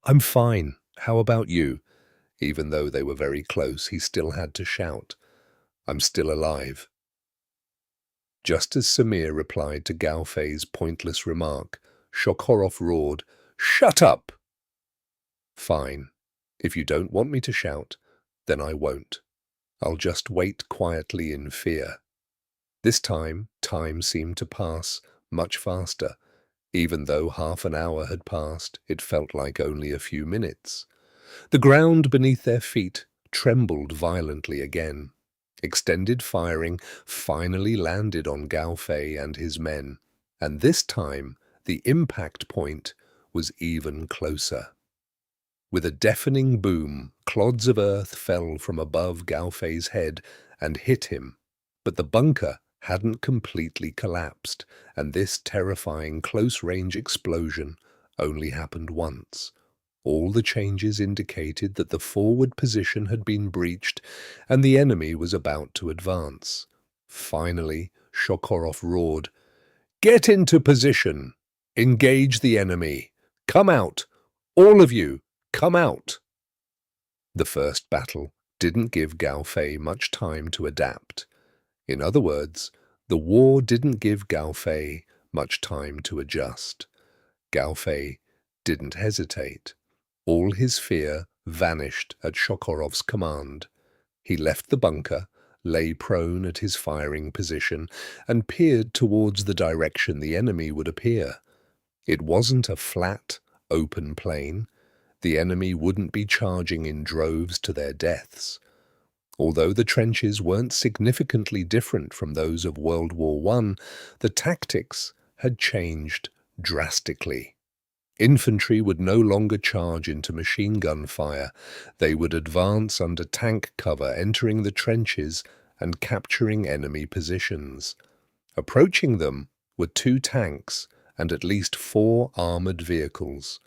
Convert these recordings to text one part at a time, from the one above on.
I'm fine. How about you? Even though they were very close, he still had to shout, I'm still alive. Just as Samir replied to Gao Fei's pointless remark, Shokorov roared, Shut up! Fine. If you don't want me to shout, then I won't. I'll just wait quietly in fear. This time seemed to pass much faster. Even though half an hour had passed, it felt like only a few minutes. The ground beneath their feet trembled violently again. Extended firing finally landed on Gao Fei and his men, and this time the impact point was even closer. With a deafening boom, clods of earth fell from above Gao Fei's head and hit him, but the bunker hadn't completely collapsed, and this terrifying close-range explosion only happened once. All the changes indicated that the forward position had been breached and the enemy was about to advance. Finally, Shokorov roared, Get into position! Engage the enemy! Come out! All of you! Come out! The first battle didn't give Gao Fei much time to adapt. In other words, the war didn't give Gao Fei much time to adjust. Gao Fei didn't hesitate. All his fear vanished at Shokorov's command. He left the bunker, lay prone at his firing position, and peered towards the direction the enemy would appear. It wasn't a flat, open plain. The enemy wouldn't be charging in droves to their deaths. Although the trenches weren't significantly different from those of World War I, the tactics had changed drastically. Infantry would no longer charge into machine gun fire. They would advance under tank cover, entering the trenches and capturing enemy positions. Approaching them were 2 tanks and at least 4 armored vehicles.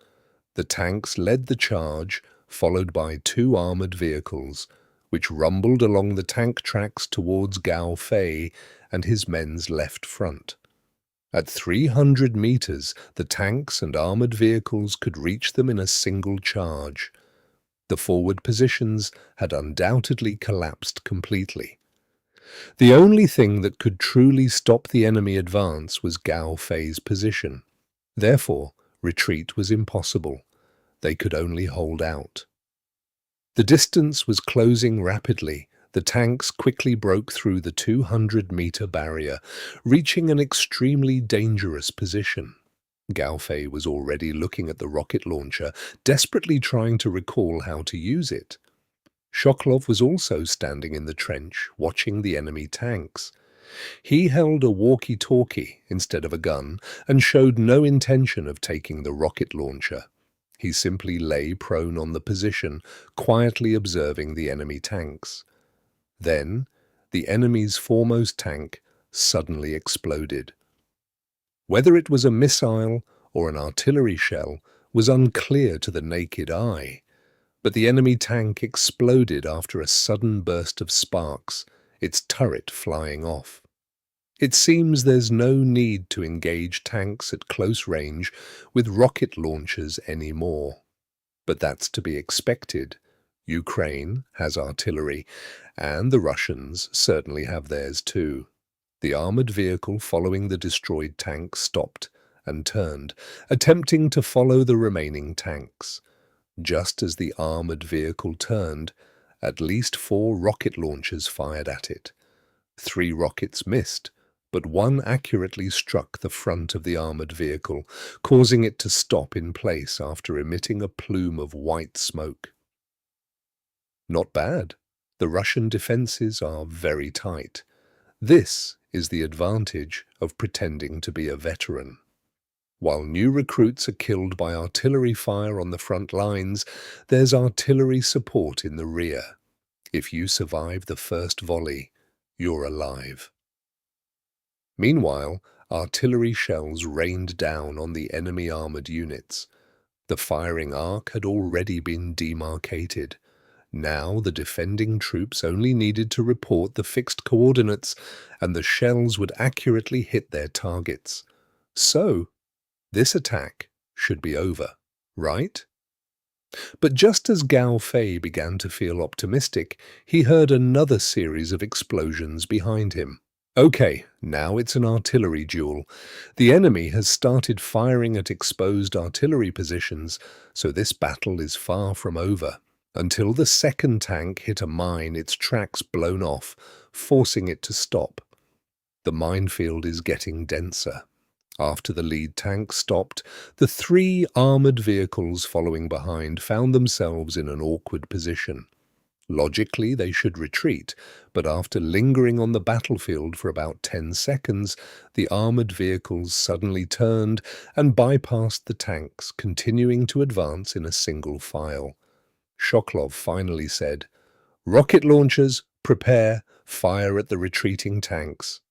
The tanks led the charge, followed by 2 armored vehicles, which rumbled along the tank tracks towards Gao Fei and his men's left front. At 300 meters, the tanks and armored vehicles could reach them in a single charge. The forward positions had undoubtedly collapsed completely. The only thing that could truly stop the enemy advance was Gao Fei's position. Therefore, retreat was impossible. They could only hold out. The distance was closing rapidly. The tanks quickly broke through the 200-meter barrier, reaching an extremely dangerous position. Gao Fei was already looking at the rocket launcher, desperately trying to recall how to use it. Shokorov was also standing in the trench, watching the enemy tanks. He held a walkie-talkie instead of a gun and showed no intention of taking the rocket launcher. He simply lay prone on the position, quietly observing the enemy tanks. Then, the enemy's foremost tank suddenly exploded. Whether it was a missile or an artillery shell was unclear to the naked eye, but the enemy tank exploded after a sudden burst of sparks, its turret flying off. It seems there's no need to engage tanks at close range with rocket launchers anymore. But that's to be expected. Ukraine has artillery, and the Russians certainly have theirs too. The armored vehicle following the destroyed tank stopped and turned, attempting to follow the remaining tanks. Just as the armored vehicle turned, at least 4 rocket launchers fired at it. 3 rockets missed, but 1 accurately struck the front of the armored vehicle, causing it to stop in place after emitting a plume of white smoke. Not bad. The Russian defenses are very tight. This is the advantage of pretending to be a veteran. While new recruits are killed by artillery fire on the front lines, there's artillery support in the rear. If you survive the first volley, you're alive. Meanwhile, artillery shells rained down on the enemy armored units. The firing arc had already been demarcated. Now the defending troops only needed to report the fixed coordinates, and the shells would accurately hit their targets. So, this attack should be over, right? But just as Gao Fei began to feel optimistic, he heard another series of explosions behind him. Okay, now it's an artillery duel. The enemy has started firing at exposed artillery positions, so this battle is far from over. Until the second tank hit a mine, its tracks blown off, forcing it to stop. The minefield is getting denser. After the lead tank stopped, the three armored vehicles following behind found themselves in an awkward position. Logically, they should retreat, but after lingering on the battlefield for about 10 seconds, the armored vehicles suddenly turned and bypassed the tanks, continuing to advance in a single file. Shoklov finally said, "Rocket launchers, prepare, fire at the retreating tanks."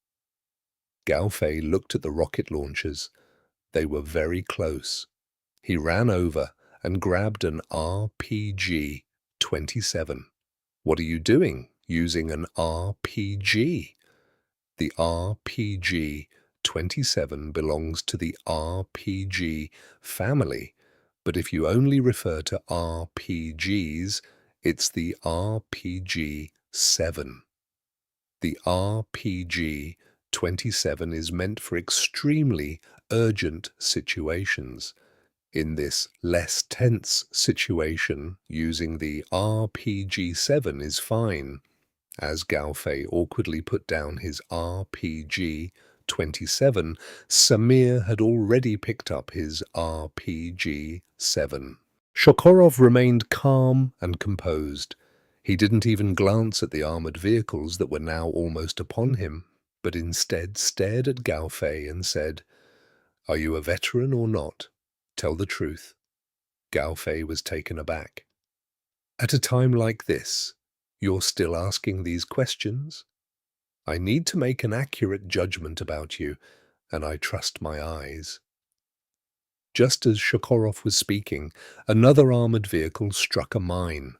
Gao Fei looked at the rocket launchers. They were very close. He ran over and grabbed an RPG-27. "What are you doing, using an RPG? The RPG-27 belongs to the RPG family, but if you only refer to RPGs, it's the RPG-7. The RPG-27 is meant for extremely urgent situations. In this less tense situation, using the RPG-7 is fine." As Gao Fei awkwardly put down his RPG-27, Samir had already picked up his RPG-7. Shokorov remained calm and composed. He didn't even glance at the armored vehicles that were now almost upon him, but instead stared at Gao Fei and said, "Are you a veteran or not? Tell the truth." Gao Fei was taken aback. "At a time like this, you're still asking these questions? I need to make an accurate judgment about you, and I trust my eyes." Just as Shokorov was speaking, another armored vehicle struck a mine.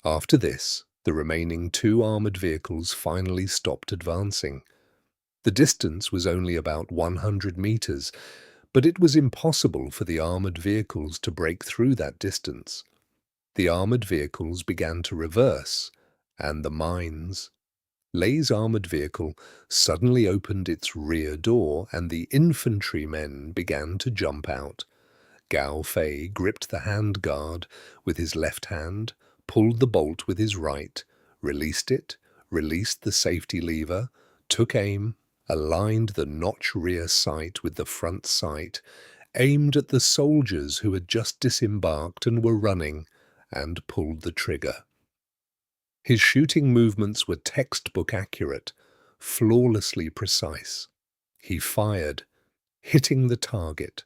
After this, the remaining two armored vehicles finally stopped advancing. The distance was only about 100 meters, but it was impossible for the armored vehicles to break through that distance. The armored vehicles began to reverse, and the mines. Lei's armored vehicle suddenly opened its rear door, and the infantrymen began to jump out. Gao Fei gripped the handguard with his left hand, pulled the bolt with his right, released it, released the safety lever, took aim, aligned the notch rear sight with the front sight, aimed at the soldiers who had just disembarked and were running, and pulled the trigger. His shooting movements were textbook accurate, flawlessly precise. He fired, hitting the target.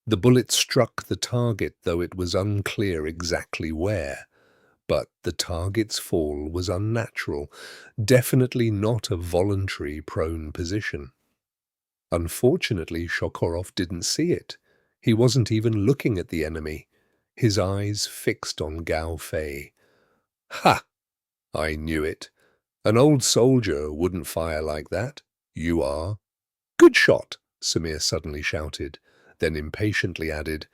The bullet struck the target, though it was unclear exactly where. But the target's fall was unnatural, definitely not a voluntary prone position. Unfortunately, Shokorov didn't see it. He wasn't even looking at the enemy, his eyes fixed on Gao Fei. "Ha! I knew it. An old soldier wouldn't fire like that. You are." "Good shot," Samir suddenly shouted, then impatiently added,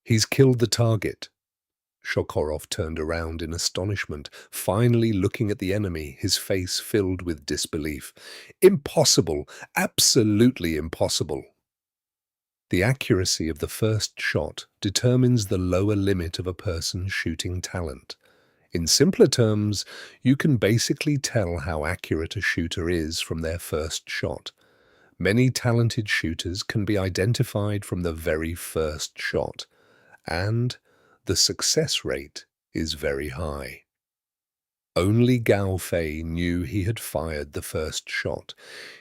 "He's killed the target." Shokorov turned around in astonishment, finally looking at the enemy, his face filled with disbelief. "Impossible! Absolutely impossible!" The accuracy of the first shot determines the lower limit of a person's shooting talent. In simpler terms, you can basically tell how accurate a shooter is from their first shot. Many talented shooters can be identified from the very first shot, and the success rate is very high. Only Gao Fei knew he had fired the first shot.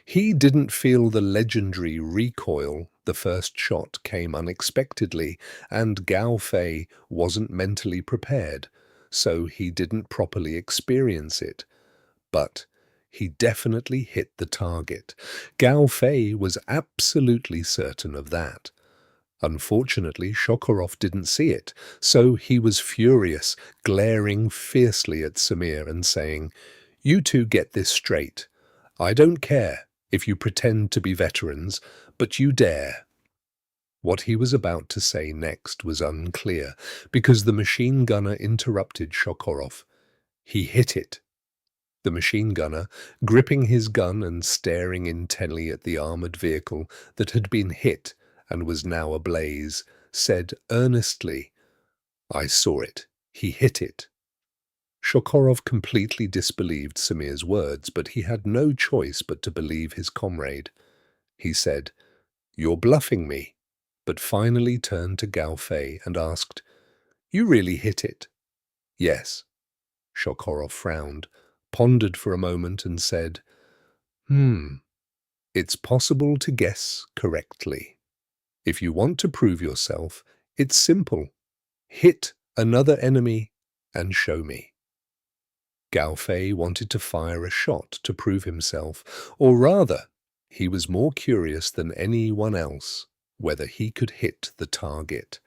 He didn't feel the legendary recoil. The first shot came unexpectedly, and Gao Fei wasn't mentally prepared, so he didn't properly experience it. But he definitely hit the target. Gao Fei was absolutely certain of that. Unfortunately, Shokorov didn't see it, so he was furious, glaring fiercely at Samir and saying, "You two get this straight. I don't care if you pretend to be veterans, but you dare." What he was about to say next was unclear, because the machine gunner interrupted Shokorov. He hit it. The machine gunner, gripping his gun and staring intently at the armored vehicle that had been hit and was now ablaze, said earnestly, "I saw it. He hit it." Shokorov completely disbelieved Samir's words, but he had no choice but to believe his comrade. He said, "You're bluffing me," but finally turned to Gao Fei and asked, "You really hit it?" "Yes." Shokorov frowned, pondered for a moment and said, It's possible to guess correctly. If you want to prove yourself, it's simple. Hit another enemy and show me." Gao Fei wanted to fire a shot to prove himself, or rather, he was more curious than anyone else whether he could hit the target.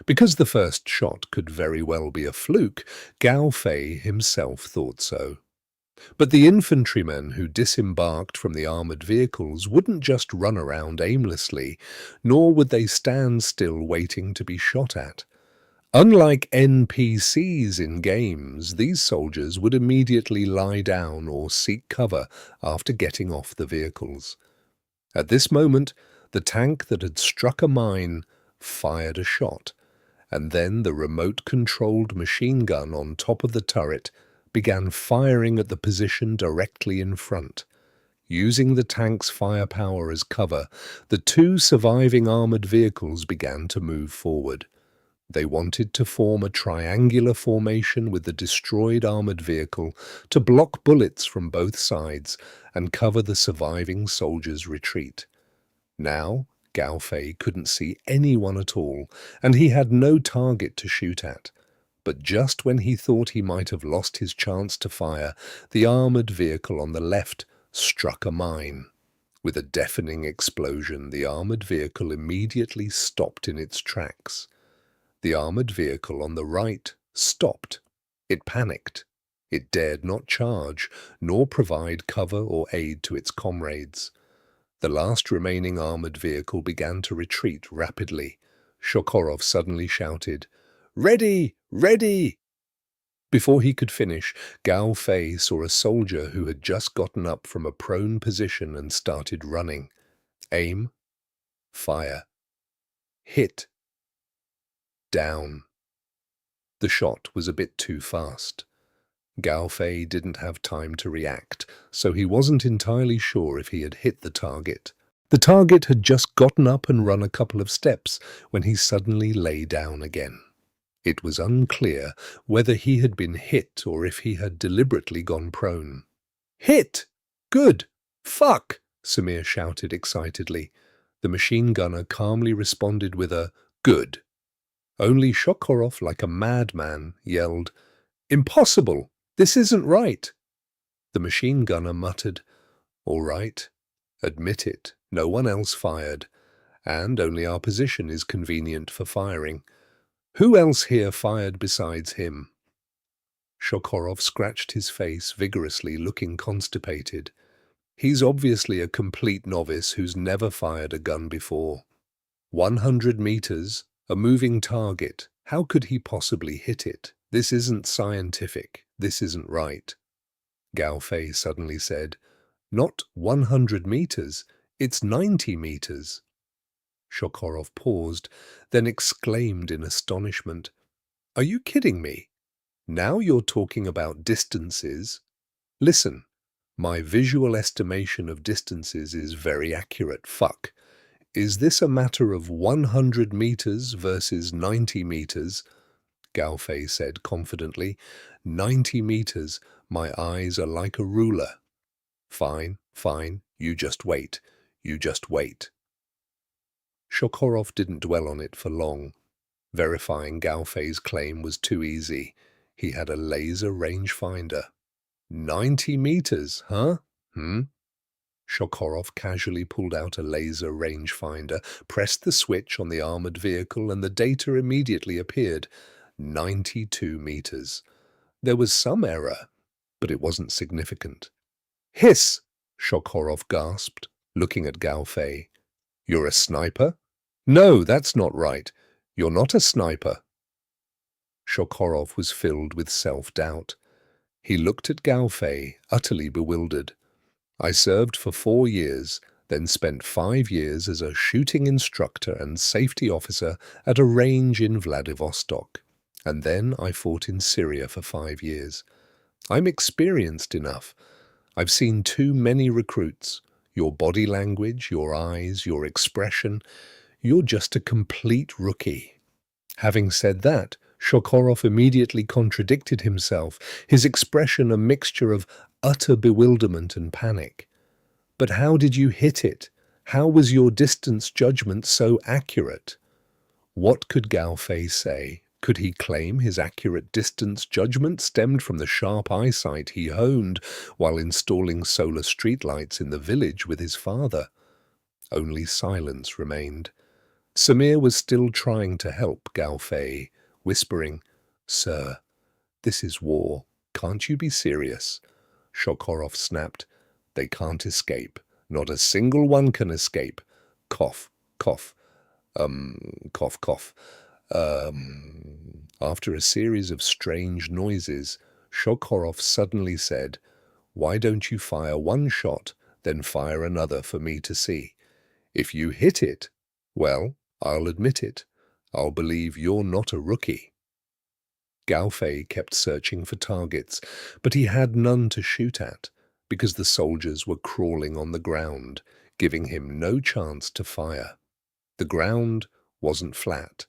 Because the first shot could very well be a fluke, Gao Fei himself thought so. But the infantrymen who disembarked from the armored vehicles wouldn't just run around aimlessly, nor would they stand still waiting to be shot at. Unlike NPCs in games, these soldiers would immediately lie down or seek cover after getting off the vehicles. At this moment, the tank that had struck a mine fired a shot, and then the remote-controlled machine gun on top of the turret began firing at the position directly in front. Using the tank's firepower as cover, the two surviving armored vehicles began to move forward. They wanted to form a triangular formation with the destroyed armored vehicle to block bullets from both sides and cover the surviving soldiers' retreat. Now, Gao Fei couldn't see anyone at all, and he had no target to shoot at. But just when he thought he might have lost his chance to fire, the armored vehicle on the left struck a mine. With a deafening explosion, the armored vehicle immediately stopped in its tracks. The armored vehicle on the right stopped. It panicked. It dared not charge, nor provide cover or aid to its comrades. The last remaining armored vehicle began to retreat rapidly. Shokorov suddenly shouted, "Ready! Ready!" Before he could finish, Gao Fei saw a soldier who had just gotten up from a prone position and started running. Aim. Fire. Hit. Down. The shot was a bit too fast. Gao Fei didn't have time to react, so he wasn't entirely sure if he had hit the target. The target had just gotten up and run a couple of steps when he suddenly lay down again. It was unclear whether he had been hit or if he had deliberately gone prone. "Hit! Good! Fuck!" Samir shouted excitedly. The machine gunner calmly responded with a "good." Only Shokorov, like a madman, yelled, "Impossible! This isn't right!" The machine gunner muttered, "All right. Admit it, no one else fired, and only our position is convenient for firing. Who else here fired besides him?" Shokorov scratched his face vigorously, looking constipated. He's obviously a complete novice who's never fired a gun before. 100 meters, a moving target. How could he possibly hit it? This isn't scientific. This isn't right. Gao Fei suddenly said, "Not 100 meters, it's 90 meters. Shokorov paused, then exclaimed in astonishment, "Are you kidding me? Now you're talking about distances. Listen, my visual estimation of distances is very accurate. Fuck. Is this a matter of 100 meters versus 90 meters? Gao Fei said confidently. 90 meters. My eyes are like a ruler. Fine, fine. You just wait. You just wait. Shokorov didn't dwell on it for long. Verifying Gao Fei's claim was too easy. He had a laser rangefinder. 90 meters, huh? Shokorov casually pulled out a laser rangefinder, pressed the switch on the armored vehicle, and the data immediately appeared. 92 meters. There was some error, but it wasn't significant. "Hiss!" Shokorov gasped, looking at Gao Fei. "You're a sniper?" No, that's not right. You're not a sniper. Shokorov was filled with self-doubt. He looked at Gao Fei, utterly bewildered. I served for 4 years, then spent 5 years as a shooting instructor and safety officer at a range in Vladivostok. And then I fought in Syria for 5 years. I'm experienced enough. I've seen too many recruits. Your body language, your eyes, your expression. You're just a complete rookie. Having said that, Shokorov immediately contradicted himself, his expression a mixture of utter bewilderment and panic. But how did you hit it? How was your distance judgment so accurate? What could Gao Fei say? Could he claim his accurate distance judgment stemmed from the sharp eyesight he honed while installing solar streetlights in the village with his father? Only silence remained. Samir was still trying to help Gao Fei, whispering, "Sir, this is war. Can't you be serious?" Shokorov snapped, "They can't escape. Not a single one can escape." Cough, cough, cough, cough. After a series of strange noises, Shokorov suddenly said, "Why don't you fire one shot, then fire another for me to see? If you hit it, well, I'll admit it. I'll believe you're not a rookie." Gao Fei kept searching for targets, but he had none to shoot at, because the soldiers were crawling on the ground, giving him no chance to fire. The ground wasn't flat.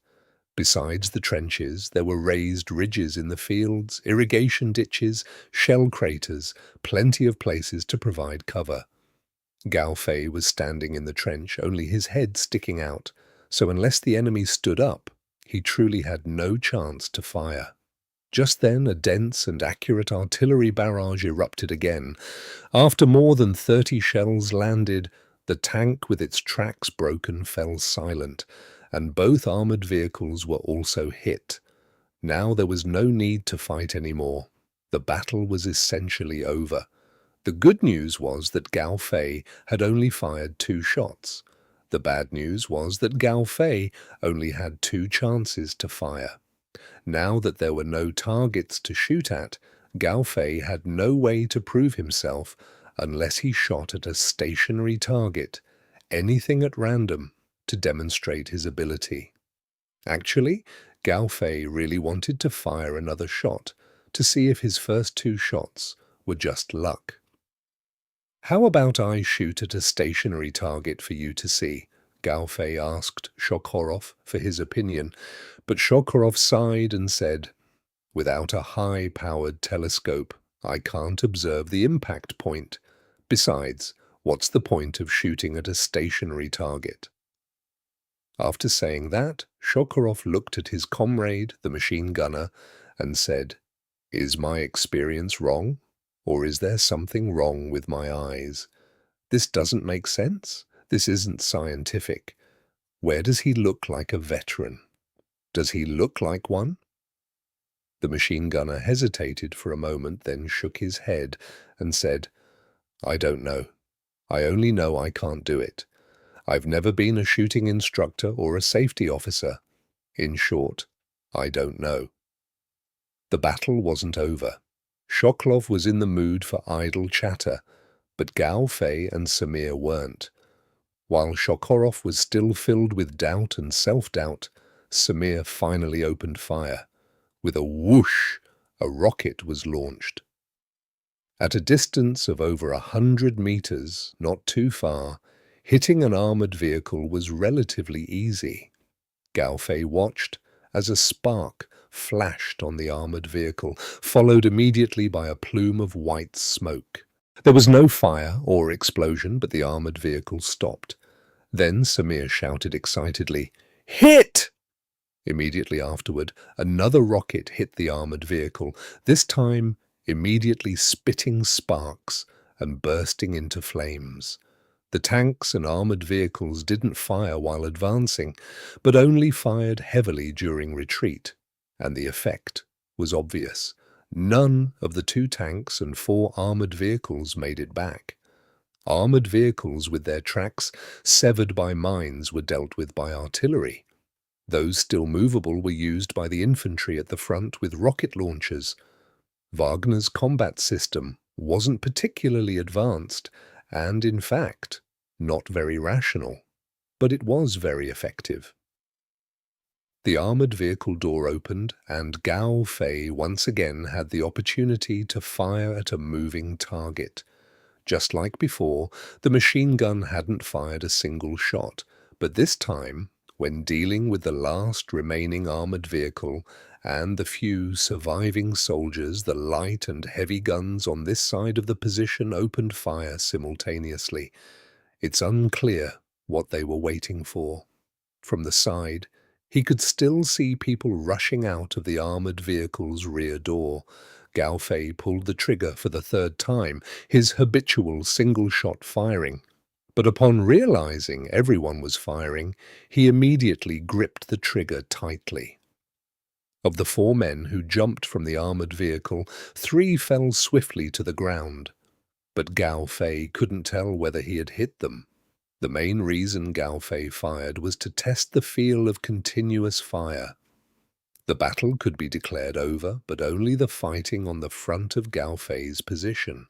Besides the trenches, there were raised ridges in the fields, irrigation ditches, shell craters, plenty of places to provide cover. Gao Fei was standing in the trench, only his head sticking out, so unless the enemy stood up, he truly had no chance to fire. Just then, a dense and accurate artillery barrage erupted again. After more than 30 shells landed, the tank with its tracks broken fell silent, and both armored vehicles were also hit. Now there was no need to fight anymore. The battle was essentially over. The good news was that Gao Fei had only fired 2 shots. The bad news was that Gao Fei only had 2 chances to fire. Now that there were no targets to shoot at, Gao Fei had no way to prove himself unless he shot at a stationary target, anything at random, to demonstrate his ability. Actually, Gao Fei really wanted to fire another shot to see if his first 2 shots were just luck. "How about I shoot at a stationary target for you to see?" Gao Fei asked Shokorov for his opinion, but Shokorov sighed and said, "Without a high-powered telescope, I can't observe the impact point. Besides, what's the point of shooting at a stationary target?" After saying that, Shokorov looked at his comrade, the machine gunner, and said, "Is my experience wrong? Or is there something wrong with my eyes? This doesn't make sense. This isn't scientific. Where does he look like a veteran? Does he look like one?" The machine gunner hesitated for a moment, then shook his head and said, "I don't know. I only know I can't do it. I've never been a shooting instructor or a safety officer. In short, I don't know." The battle wasn't over. Shoklov was in the mood for idle chatter, but Gao Fei and Samir weren't. While Shokorov was still filled with doubt and self-doubt, Samir finally opened fire. With a whoosh, a rocket was launched. At a distance of over 100 meters, not too far, hitting an armored vehicle was relatively easy. Gao Fei watched as a spark flashed on the armored vehicle, followed immediately by a plume of white smoke. There was no fire or explosion, but the armored vehicle stopped. Then Samir shouted excitedly, "Hit!" Immediately afterward, another rocket hit the armored vehicle, this time immediately spitting sparks and bursting into flames. The tanks and armored vehicles didn't fire while advancing, but only fired heavily during retreat, and the effect was obvious. None of the 2 tanks and 4 armored vehicles made it back. Armored vehicles with their tracks severed by mines were dealt with by artillery. Those still movable were used by the infantry at the front with rocket launchers. Wagner's combat system wasn't particularly advanced and, in fact, not very rational, but it was very effective. The armored vehicle door opened, and Gao Fei once again had the opportunity to fire at a moving target. Just like before, the machine gun hadn't fired a single shot, but this time, when dealing with the last remaining armored vehicle and the few surviving soldiers, the light and heavy guns on this side of the position opened fire simultaneously. It's unclear what they were waiting for. From the side, he could still see people rushing out of the armored vehicle's rear door. Gao Fei pulled the trigger for the third time, his habitual single-shot firing. But upon realizing everyone was firing, he immediately gripped the trigger tightly. Of the 4 men who jumped from the armored vehicle, 3 fell swiftly to the ground. But Gao Fei couldn't tell whether he had hit them. The main reason Gao Fei fired was to test the feel of continuous fire. The battle could be declared over, but only the fighting on the front of Gao Fei's position.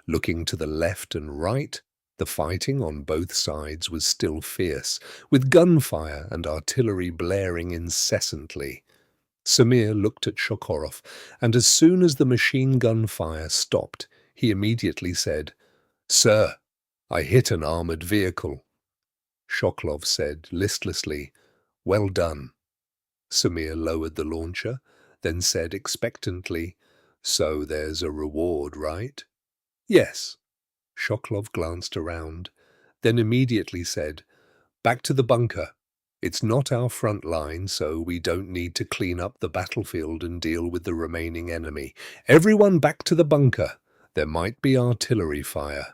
Looking to the left and right, the fighting on both sides was still fierce, with gunfire and artillery blaring incessantly. Samir looked at Sokurov, and as soon as the machine gun fire stopped, he immediately said, "Sir, I hit an armored vehicle." Sokolov said listlessly, "Well done." Samir lowered the launcher, then said expectantly, "So there's a reward, right?" "Yes." Sokolov glanced around, then immediately said, "Back to the bunker. It's not our front line, so we don't need to clean up the battlefield and deal with the remaining enemy. Everyone back to the bunker. There might be artillery fire."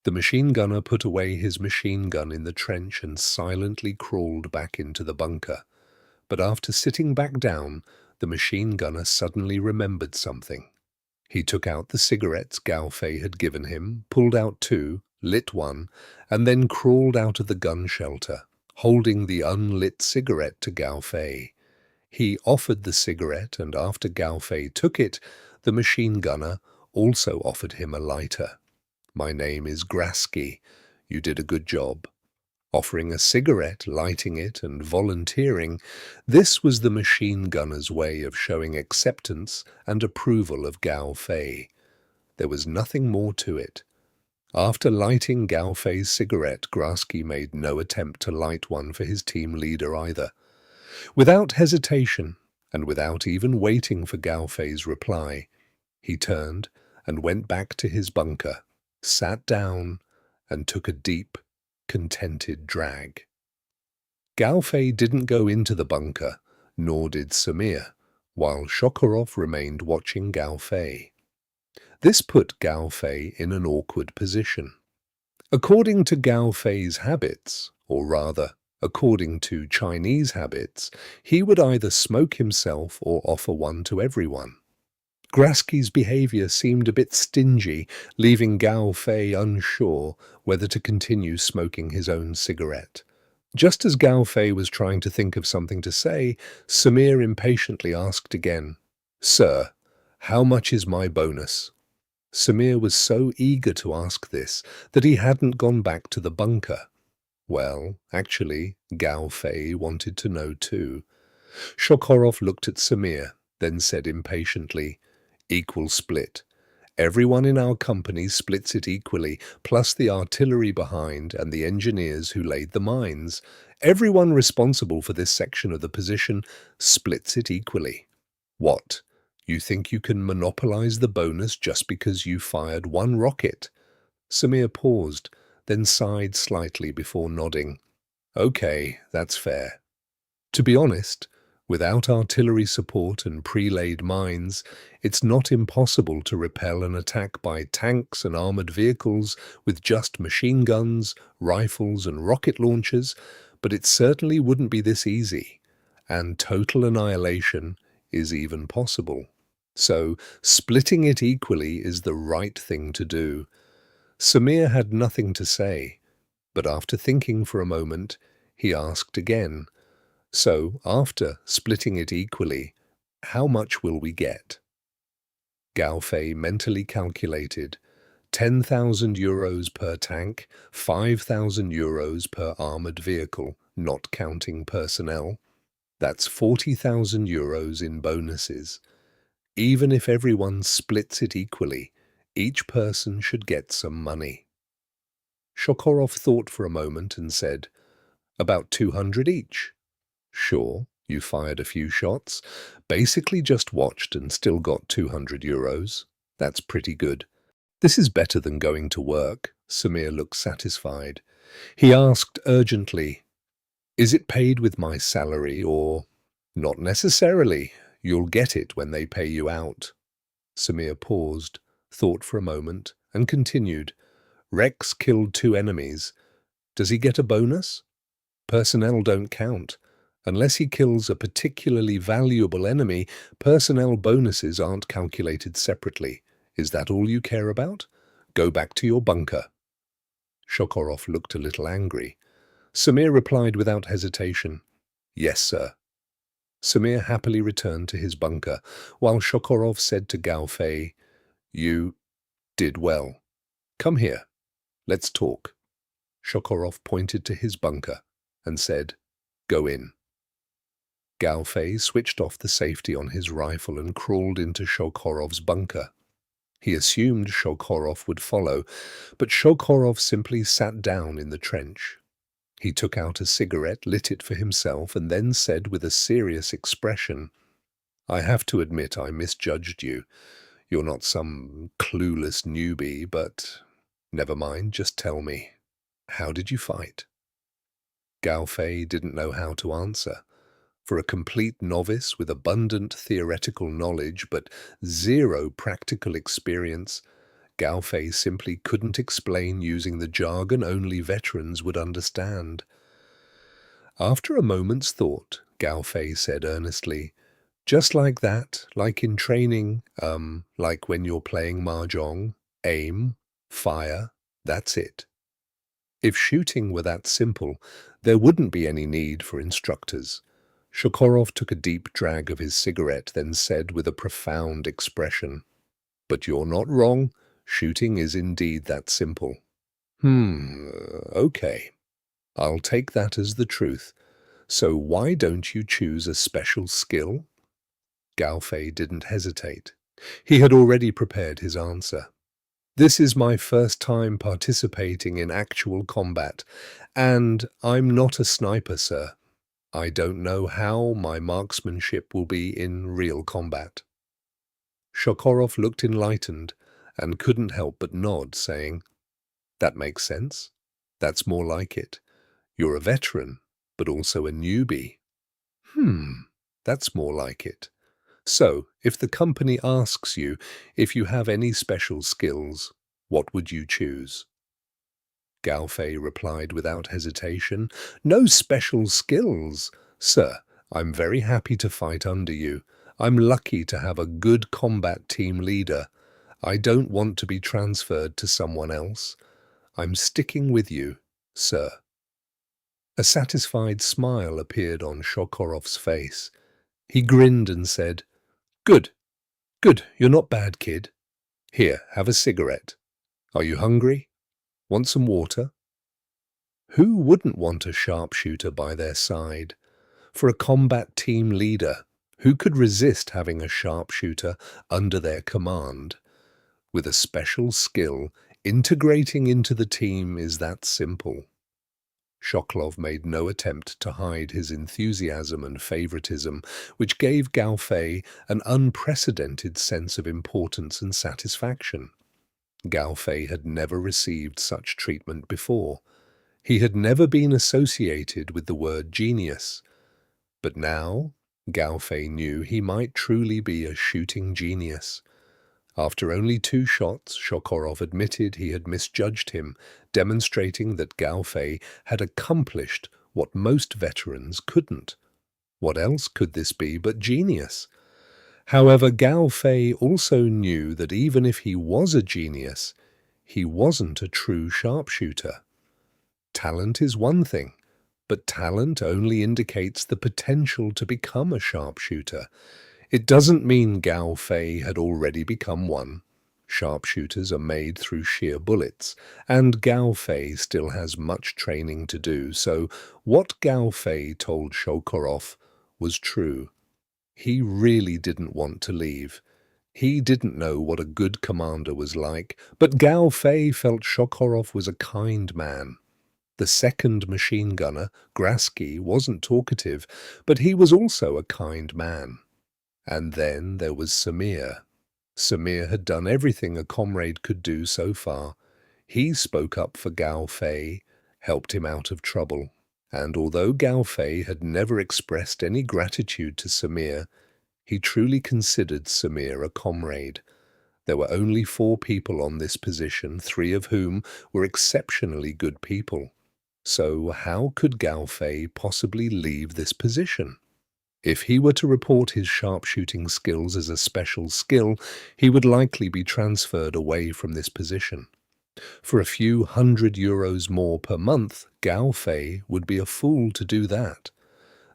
The machine gunner put away his machine gun in the trench and silently crawled back into the bunker. But after sitting back down, the machine gunner suddenly remembered something. He took out the cigarettes Gao Fei had given him, pulled out 2, lit one, and then crawled out of the gun shelter, holding the unlit cigarette to Gao Fei. He offered the cigarette, and after Gao Fei took it, the machine gunner also offered him a lighter. "My name is Grasky. You did a good job." Offering a cigarette, lighting it, and volunteering, this was the machine gunner's way of showing acceptance and approval of Gao Fei. There was nothing more to it. After lighting Gao Fei's cigarette, Grasky made no attempt to light one for his team leader either. Without hesitation, and without even waiting for Gao Fei's reply, he turned and went back to his bunker, sat down, and took a deep, contented drag. Gao Fei didn't go into the bunker, nor did Samir, while Sokurov remained watching Gao Fei. This put Gao Fei in an awkward position. According to Gao Fei's habits, or rather, according to Chinese habits, he would either smoke himself or offer one to everyone. Grasky's behavior seemed a bit stingy, leaving Gao Fei unsure whether to continue smoking his own cigarette. Just as Gao Fei was trying to think of something to say, Samir impatiently asked again, "Sir, how much is my bonus?" Samir was so eager to ask this that he hadn't gone back to the bunker. Well, actually, Gao Fei wanted to know too. Sokurov looked at Samir, then said impatiently, "Equal split. Everyone in our company splits it equally, plus the artillery behind and the engineers who laid the mines. Everyone responsible for this section of the position splits it equally. What? You think you can monopolize the bonus just because you fired 1 rocket?" Samir paused, then sighed slightly before nodding. "Okay, that's fair. To be honest, without artillery support and pre-laid mines, it's not impossible to repel an attack by tanks and armored vehicles with just machine guns, rifles and rocket launchers, but it certainly wouldn't be this easy, and total annihilation is even possible. So splitting it equally is the right thing to do." Samir had nothing to say, but after thinking for a moment, he asked again, "So, after splitting it equally, how much will we get?" Gao Fei mentally calculated 10,000 euros per tank, 5,000 euros per armoured vehicle, not counting personnel. That's 40,000 euros in bonuses. Even if everyone splits it equally, each person should get some money. Shokorov thought for a moment and said, "About 200 each." "Sure, you fired a few shots, basically just watched and still got 200 euros. That's pretty good. This is better than going to work." Samir looked satisfied. He asked urgently, "Is it paid with my salary or—" "Not necessarily. You'll get it when they pay you out." Samir paused, thought for a moment, and continued, "Rex killed 2 enemies. Does he get a bonus?" "Personnel don't count. Unless he kills a particularly valuable enemy, personnel bonuses aren't calculated separately. Is that all you care about? Go back to your bunker." Shokorov looked a little angry. Samir replied without hesitation, "Yes, sir." Samir happily returned to his bunker, while Shokorov said to Gao Fei, "You did well. Come here. Let's talk." Shokorov pointed to his bunker and said, "Go in." Gao Fei switched off the safety on his rifle and crawled into Shokorov's bunker. He assumed Shokorov would follow, but Shokorov simply sat down in the trench. He took out a cigarette, lit it for himself, and then said with a serious expression, "I have to admit I misjudged you. You're not some clueless newbie, but never mind, just tell me. How did you fight?" Gao Fei didn't know how to answer. For a complete novice with abundant theoretical knowledge but zero practical experience, Gao Fei simply couldn't explain using the jargon only veterans would understand. After a moment's thought, Gao Fei said earnestly, "Just like that, like in training, like when you're playing mahjong, aim, fire, that's it. If shooting were that simple, there wouldn't be any need for instructors." Shokorov took a deep drag of his cigarette, then said with a profound expression, "But you're not wrong. Shooting is indeed that simple." Okay. I'll take that as the truth. So why don't you choose a special skill?" Gao Fei didn't hesitate. He had already prepared his answer. "This is my first time participating in actual combat, and I'm not a sniper, sir. I don't know how my marksmanship will be in real combat." Shokorov looked enlightened and couldn't help but nod, saying, "That makes sense. That's more like it. You're a veteran, but also a newbie. That's more like it. So, if the company asks you if you have any special skills, what would you choose?" Gao Fei replied without hesitation, "No special skills. Sir, I'm very happy to fight under you. I'm lucky to have a good combat team leader. I don't want to be transferred to someone else. I'm sticking with you, sir." A satisfied smile appeared on Shokorov's face. He grinned and said, "Good, good, you're not bad, kid. Here, have a cigarette. Are you hungry? Want some water?" Who wouldn't want a sharpshooter by their side? For a combat team leader, who could resist having a sharpshooter under their command? With a special skill, integrating into the team is that simple. Shoklov made no attempt to hide his enthusiasm and favoritism, which gave Gao Fei an unprecedented sense of importance and satisfaction. Gao Fei had never received such treatment before. He had never been associated with the word genius. But now, Gao Fei knew he might truly be a shooting genius. After only 2 shots, Shokorov admitted he had misjudged him, demonstrating that Gao Fei had accomplished what most veterans couldn't. What else could this be but genius? However, Gao Fei also knew that even if he was a genius, He wasn't a true sharpshooter. Talent is one thing, but talent only indicates the potential to become a sharpshooter. It doesn't mean Gao Fei had already become one. Sharpshooters are made through sheer bullets, and Gao Fei still has much training to do, so what Gao Fei told Shokorov was true. He really didn't want to leave. He didn't know what a good commander was like, but Gao Fei felt Shokorov was a kind man. The second machine gunner, Grasky, wasn't talkative, but he was also a kind man. And then there was Samir. Samir had done everything a comrade could do so far. He spoke up for Gao Fei, helped him out of trouble. And although Gao Fei had never expressed any gratitude to Samir, he truly considered Samir a comrade. There were only 4 people on this position, 3 of whom were exceptionally good people. So how could Gao Fei possibly leave this position? If he were to report his sharpshooting skills as a special skill, he would likely be transferred away from this position. For a few €100 more per month, Gao Fei would be a fool to do that.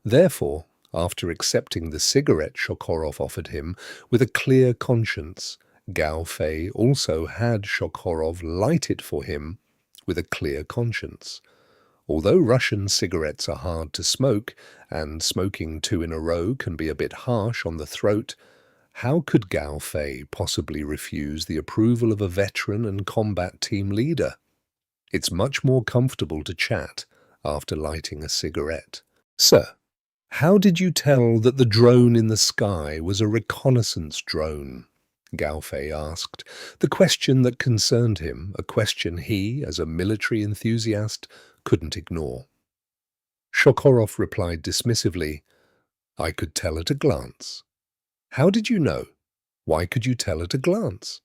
Therefore, after accepting the cigarette Shokorov offered him with a clear conscience, Gao Fei also had Shokorov light it for him with a clear conscience. Although Russian cigarettes are hard to smoke, and smoking 2 in a row can be a bit harsh on the throat, how could Gao Fei possibly refuse the approval of a veteran and combat team leader? It's much more comfortable to chat after lighting a cigarette. Sir, how did you tell that the drone in the sky was a reconnaissance drone? Gao Fei asked, the question that concerned him, a question he, as a military enthusiast, couldn't ignore. Shokorov replied dismissively, I could tell at a glance. How did you know? Why could you tell at a glance?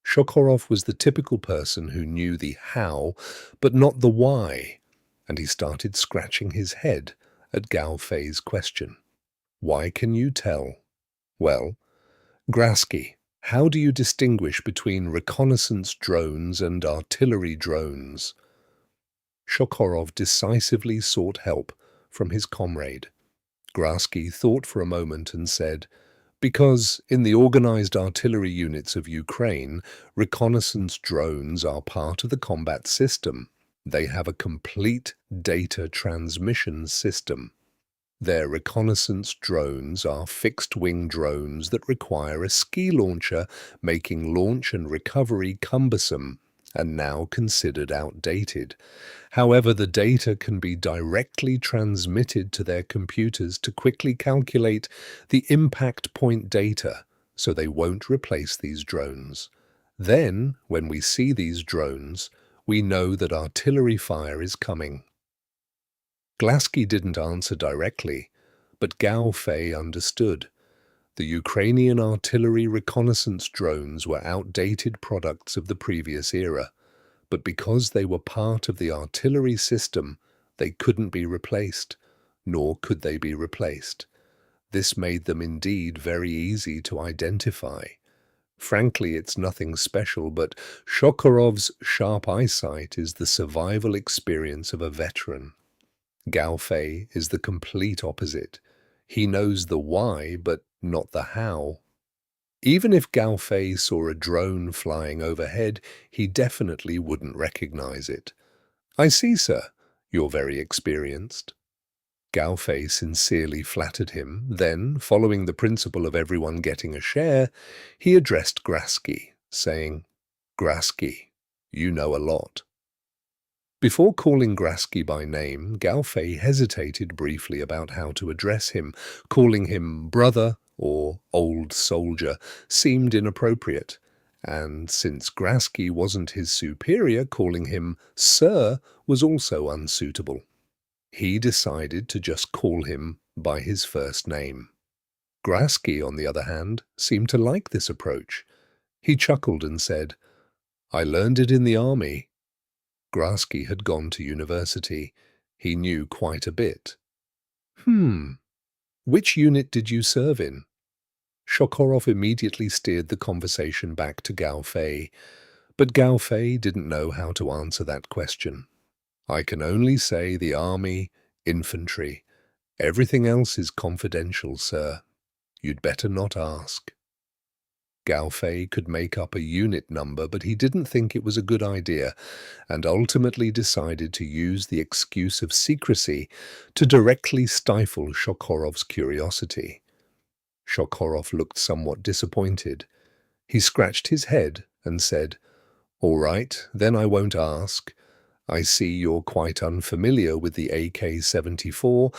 Shokorov was the typical person who knew the how, but not the why, and he started scratching his head at Gao Fei's question. Why can you tell? Well, Grasky, how do you distinguish between reconnaissance drones and artillery drones? Shokorov decisively sought help from his comrade. Grasky thought for a moment and said, because in the organized artillery units of Ukraine, reconnaissance drones are part of the combat system. They have a complete data transmission system. Their reconnaissance drones are fixed-wing drones that require a ski launcher, making launch and recovery cumbersome and now considered outdated. However, the data can be directly transmitted to their computers to quickly calculate the impact point data, so they won't replace these drones. Then, when we see these drones, we know that artillery fire is coming. Glasky didn't answer directly, but Gao Fei understood. The Ukrainian artillery reconnaissance drones were outdated products of the previous era, but because they were part of the artillery system, they couldn't be replaced, nor could they be replaced. This made them indeed very easy to identify. Frankly, it's nothing special, but Shokorov's sharp eyesight is the survival experience of a veteran. Gao Fei is the complete opposite. He knows the why, but not the how. Even if Gao Fei saw a drone flying overhead, he definitely wouldn't recognize it. I see, sir. You're very experienced. Gao Fei sincerely flattered him. Then, following the principle of everyone getting a share, he addressed Grasky, saying, Grasky, you know a lot. Before calling Grasky by name, Gao Fei hesitated briefly about how to address him. Calling him brother or old soldier seemed inappropriate, and since Grasky wasn't his superior, calling him sir was also unsuitable. He decided to just call him by his first name. Grasky, on the other hand, seemed to like this approach. He chuckled and said, I learned it in the army. Grasky had gone to university. He knew quite a bit. Which unit did you serve in? Shokorov immediately steered the conversation back to Gao Fei. But Gao Fei didn't know how to answer that question. I can only say the army, infantry. Everything else is confidential, sir. You'd better not ask. Gao Fei could make up a unit number, but he didn't think it was a good idea, and ultimately decided to use the excuse of secrecy to directly stifle Shokhorov's curiosity. Shokhorov looked somewhat disappointed. He scratched his head and said, "All right, then I won't ask. I see you're quite unfamiliar with the AK-74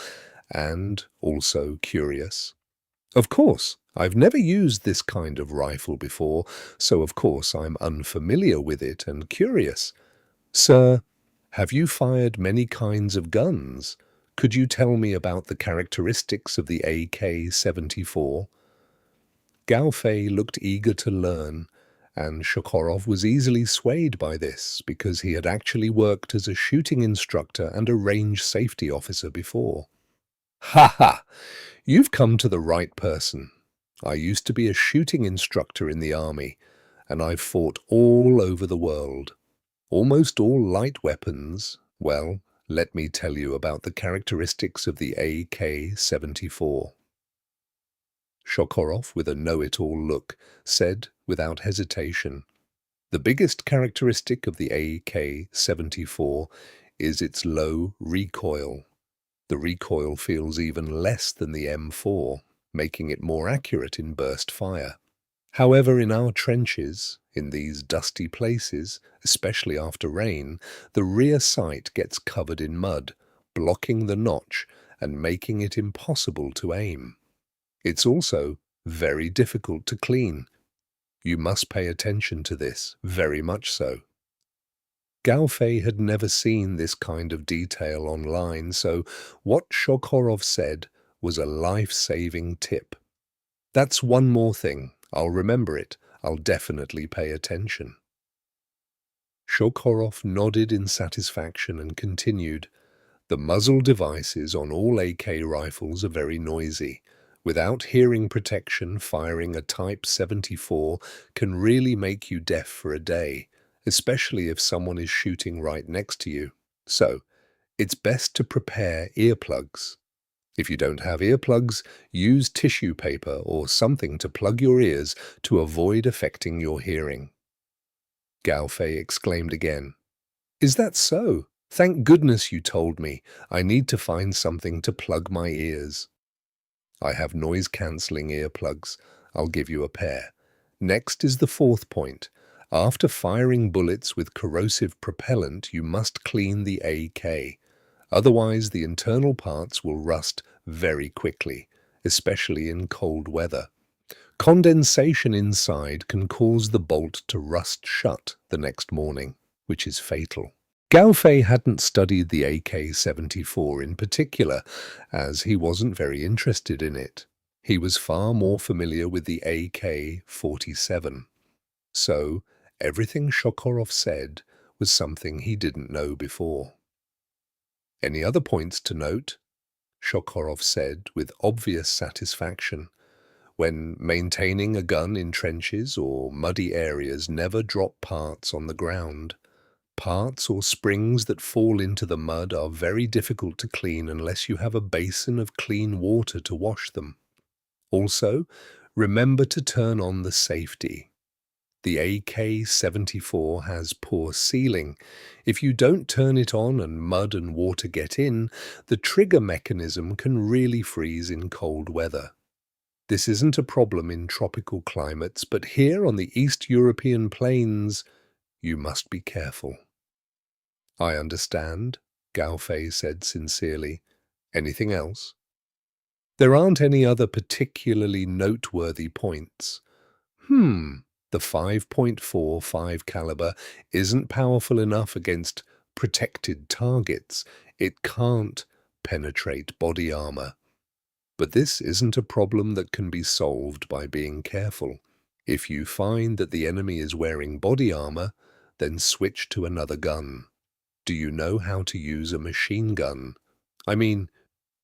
and also curious." "Of course, I've never used this kind of rifle before, so of course I'm unfamiliar with it and curious." "Sir, have you fired many kinds of guns? Could you tell me about the characteristics of the AK-74? Gao Fei looked eager to learn, and Shokhorov was easily swayed by this because he had actually worked as a shooting instructor and a range safety officer before. "Ha ha! You've come to the right person. I used to be a shooting instructor in the army, and I've fought all over the world. Almost all light weapons. Well, let me tell you about the characteristics of the AK-74. Shokhorov, with a know-it-all look, said without hesitation, "The biggest characteristic of the AK-74 is its low recoil. The recoil feels even less than the M4, making it more accurate in burst fire. However, in our trenches, in these dusty places, especially after rain, the rear sight gets covered in mud, blocking the notch and making it impossible to aim. It's also very difficult to clean. You must pay attention to this, very much so." Gao Fei had never seen this kind of detail online, so what Shokhorov said was a life-saving tip. "That's one more thing. I'll remember it. I'll definitely pay attention." Shokhorov nodded in satisfaction and continued, "The muzzle devices on all AK rifles are very noisy. Without hearing protection, firing a Type 74 can really make you deaf for a day, especially if someone is shooting right next to you. So, it's best to prepare earplugs. If you don't have earplugs, use tissue paper or something to plug your ears to avoid affecting your hearing." Gao Fei exclaimed again, "Is that so? Thank goodness you told me. I need to find something to plug my ears." "I have noise-cancelling earplugs. I'll give you a pair." Next is the fourth point. After firing bullets with corrosive propellant, you must clean the AK. Otherwise, the internal parts will rust very quickly, especially in cold weather. Condensation inside can cause the bolt to rust shut the next morning, which is fatal. Gao Fei hadn't studied the AK-74 in particular, as he wasn't very interested in it. He was far more familiar with the AK-47. So, everything Shokhorov said was something he didn't know before. "Any other points to note?" Shokhorov said with obvious satisfaction. "When maintaining a gun in trenches or muddy areas, never drop parts on the ground. Parts or springs that fall into the mud are very difficult to clean unless you have a basin of clean water to wash them. Also, remember to turn on the safety. The AK-74 has poor sealing. If you don't turn it on and mud and water get in, the trigger mechanism can really freeze in cold weather. This isn't a problem in tropical climates, but here on the East European plains, you must be careful." "I understand," Gao Fei said sincerely. "Anything else?" "There aren't any other particularly noteworthy points. The 5.45 caliber isn't powerful enough against protected targets. It can't penetrate body armor. But this isn't a problem that can be solved by being careful. If you find that the enemy is wearing body armor, then switch to another gun. Do you know how to use a machine gun? I mean,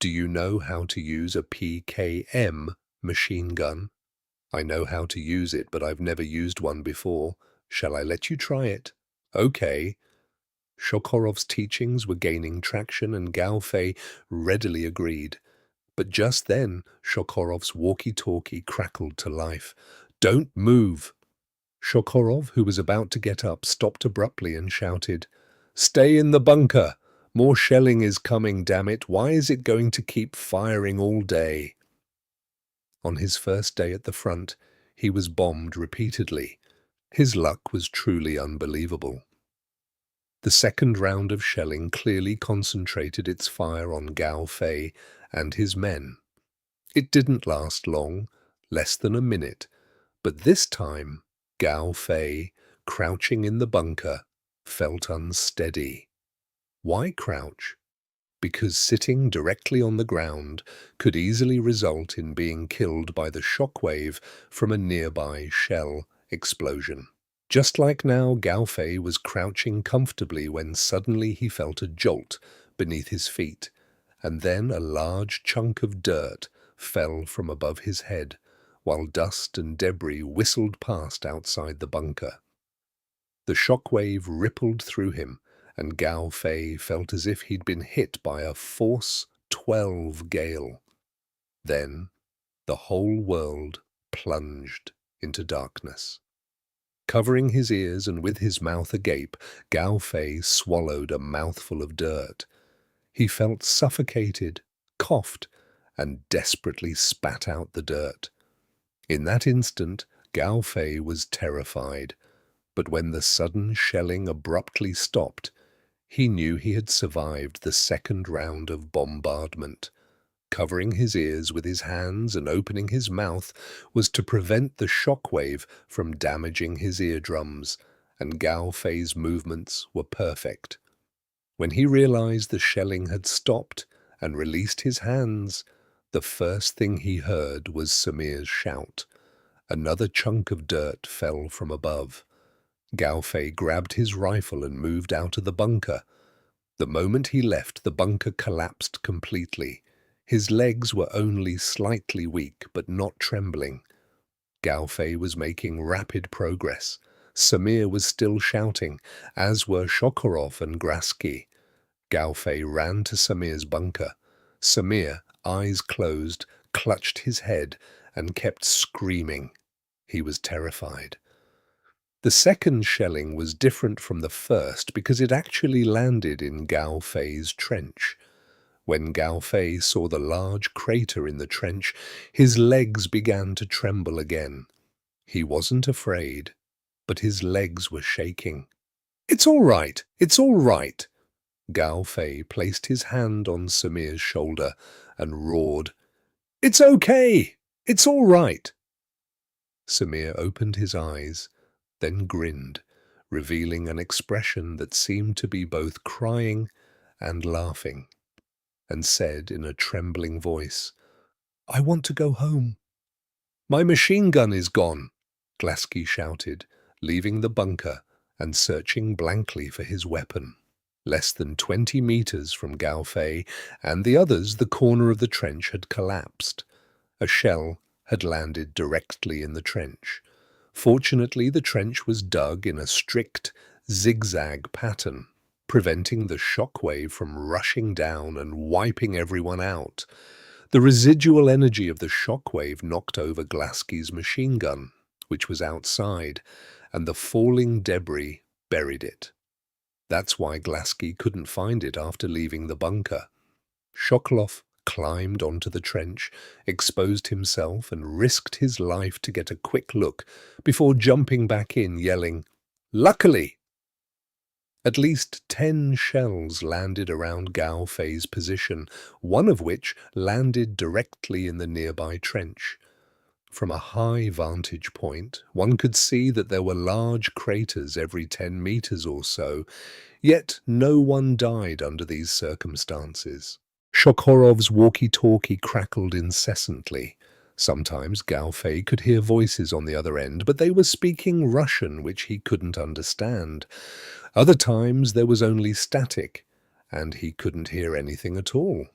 do you know how to use a PKM machine gun?" "I know how to use it, but I've never used one before. Shall I let you try it? Okay. Shokhorov's teachings were gaining traction and Gao Fei readily agreed. But just then, Shokhorov's walkie-talkie crackled to life. Don't move! Shokhorov, who was about to get up, stopped abruptly and shouted, Stay in the bunker! More shelling is coming, damn it! Why is it going to keep firing all day? On his first day at the front, he was bombed repeatedly. His luck was truly unbelievable. The second round of shelling clearly concentrated its fire on Gao Fei and his men. It didn't last long, less than a minute, but this time Gao Fei, crouching in the bunker, felt unsteady. Why crouch? Because sitting directly on the ground could easily result in being killed by the shockwave from a nearby shell explosion. Just like now, Gao Fei was crouching comfortably when suddenly he felt a jolt beneath his feet, and then a large chunk of dirt fell from above his head, while dust and debris whistled past outside the bunker. The shockwave rippled through him, and Gao Fei felt as if he'd been hit by a force 12 gale. Then the whole world plunged into darkness. Covering his ears and with his mouth agape, Gao Fei swallowed a mouthful of dirt. He felt suffocated, coughed, and desperately spat out the dirt. In that instant, Gao Fei was terrified, but when the sudden shelling abruptly stopped, he knew he had survived the second round of bombardment. Covering his ears with his hands and opening his mouth was to prevent the shockwave from damaging his eardrums, and Gao Fei's movements were perfect. When he realized the shelling had stopped and released his hands, the first thing he heard was Samir's shout. Another chunk of dirt fell from above. Gao Fei grabbed his rifle and moved out of the bunker. The moment he left, the bunker collapsed completely. His legs were only slightly weak, but not trembling. Gao Fei was making rapid progress. Samir was still shouting, as were Shokhorov and Graski. Gao Fei ran to Samir's bunker. Samir, eyes closed, clutched his head and kept screaming. He was terrified. The second shelling was different from the first because it actually landed in Gao Fei's trench. When Gao Fei saw the large crater in the trench, his legs began to tremble again. He wasn't afraid, but his legs were shaking. It's all right, it's all right. Gao Fei placed his hand on Samir's shoulder and roared, It's okay, it's all right. Samir opened his eyes, then grinned, revealing an expression that seemed to be both crying and laughing, and said in a trembling voice, I want to go home. My machine gun is gone, Glaski shouted, leaving the bunker and searching blankly for his weapon. Less than 20 meters from Gao Fei and the others, the corner of the trench had collapsed. A shell had landed directly in the trench. Fortunately, the trench was dug in a strict zigzag pattern, preventing the shockwave from rushing down and wiping everyone out. The residual energy of the shockwave knocked over Glaski's machine gun, which was outside, and the falling debris buried it. That's why Glaski couldn't find it after leaving the bunker. Shoklov climbed onto the trench, exposed himself, and risked his life to get a quick look before jumping back in, yelling, Luckily! At least 10 shells landed around Gao Fei's position, one of which landed directly in the nearby trench. From a high vantage point, one could see that there were large craters every 10 meters or so, yet no one died under these circumstances. Shokhorov's walkie-talkie crackled incessantly. Sometimes Gao Fei could hear voices on the other end, but they were speaking Russian, which he couldn't understand. Other times there was only static, and he couldn't hear anything at all.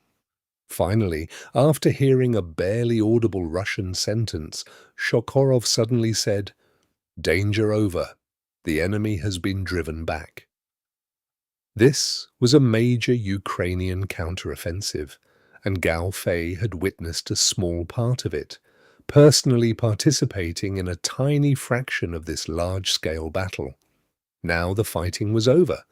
Finally, after hearing a barely audible Russian sentence, Shokhorov suddenly said, Danger over. The enemy has been driven back. This was a major Ukrainian counteroffensive, and Gao Fei had witnessed a small part of it, personally participating in a tiny fraction of this large-scale battle. Now the fighting was over,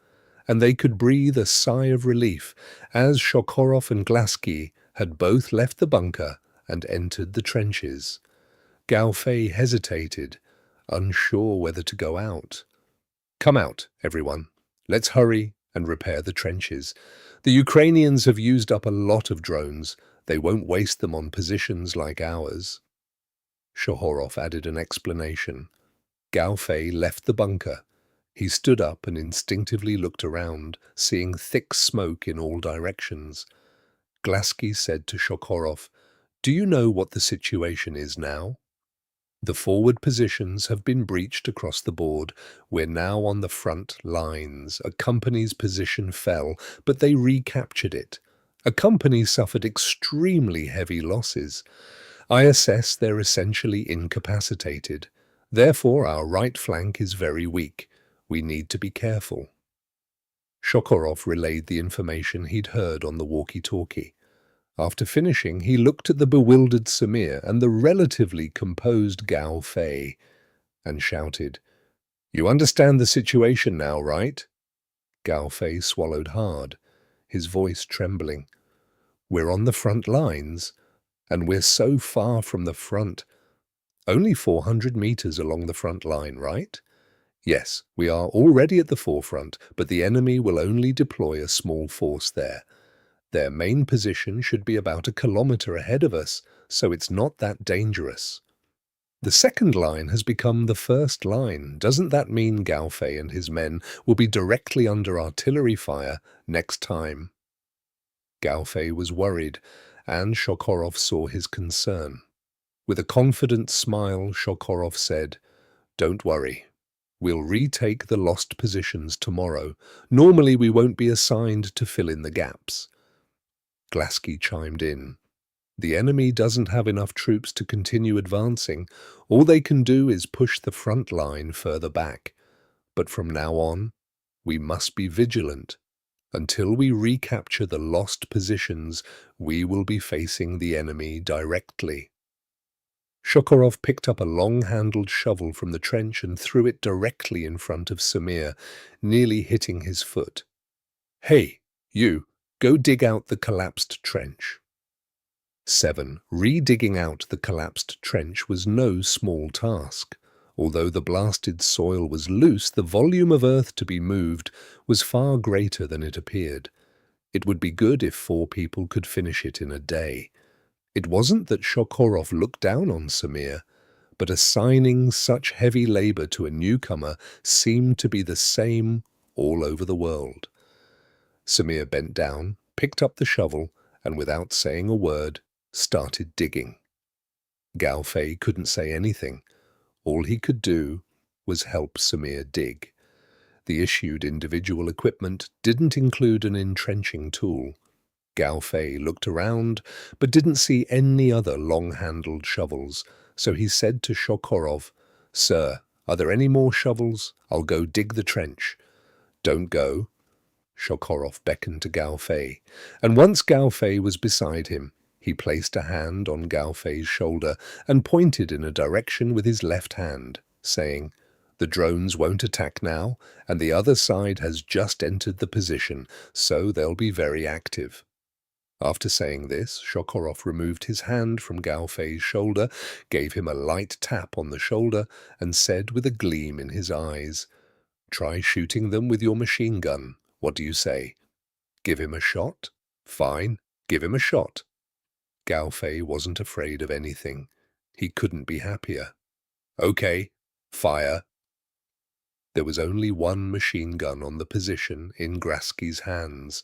and they could breathe a sigh of relief as Shokorov and Glaski had both left the bunker and entered the trenches. Gao Fei hesitated, unsure whether to go out. "Come out, everyone. Let's hurry and repair the trenches. The Ukrainians have used up a lot of drones. They won't waste them on positions like ours." Shokorov added an explanation. Gao Fei left the bunker. He stood up and instinctively looked around, seeing thick smoke in all directions. Glaski said to Shokorov, "Do you know what the situation is now?" "The forward positions have been breached across the board. We're now on the front lines. A company's position fell, but they recaptured it. A company suffered extremely heavy losses. I assess they're essentially incapacitated. Therefore, our right flank is very weak. We need to be careful." Shokorov relayed the information he'd heard on the walkie-talkie. After finishing, he looked at the bewildered Samir and the relatively composed Gao Fei and shouted, "You understand the situation now, right?" Gao Fei swallowed hard, his voice trembling. "We're on the front lines, and we're so far from the front. Only 400 meters along the front line, right? Yes, we are already at the forefront, but the enemy will only deploy a small force there. Their main position should be about a kilometer ahead of us, so it's not that dangerous. The second line has become the first line. Doesn't that mean Gao Fei and his men will be directly under artillery fire next time?" Gao Fei was worried, and Shokorov saw his concern. With a confident smile, Shokorov said, "Don't worry. We'll retake the lost positions tomorrow. Normally we won't be assigned to fill in the gaps." Glaski chimed in. "The enemy doesn't have enough troops to continue advancing. All they can do is push the front line further back. But from now on, we must be vigilant. Until we recapture the lost positions, we will be facing the enemy directly." Shokorov picked up a long-handled shovel from the trench and threw it directly in front of Samir, nearly hitting his foot. "Hey, you! Go dig out the collapsed trench." 7. Redigging out the collapsed trench was no small task. Although the blasted soil was loose, the volume of earth to be moved was far greater than it appeared. It would be good if 4 people could finish it in a day. It wasn't that Shokorov looked down on Samir, but assigning such heavy labor to a newcomer seemed to be the same all over the world. Samir bent down, picked up the shovel, and without saying a word, started digging. Gao Fei couldn't say anything. All he could do was help Samir dig. The issued individual equipment didn't include an entrenching tool. Gao Fei looked around, but didn't see any other long-handled shovels, so he said to Shokorov, "Sir, are there any more shovels? I'll go dig the trench." "Don't go." Shokorov beckoned to Gao Fei, and once Gao Fei was beside him, he placed a hand on Gao Fei's shoulder and pointed in a direction with his left hand, saying, "The drones won't attack now, and the other side has just entered the position, so they'll be very active." After saying this, Shokorov removed his hand from Gao Fei's shoulder, gave him a light tap on the shoulder, and said with a gleam in his eyes, "Try shooting them with your machine gun. What do you say? Give him a shot? Fine, give him a shot." Gao Fei wasn't afraid of anything. He couldn't be happier. "Okay, fire." There was only one machine gun on the position in Glaski's hands.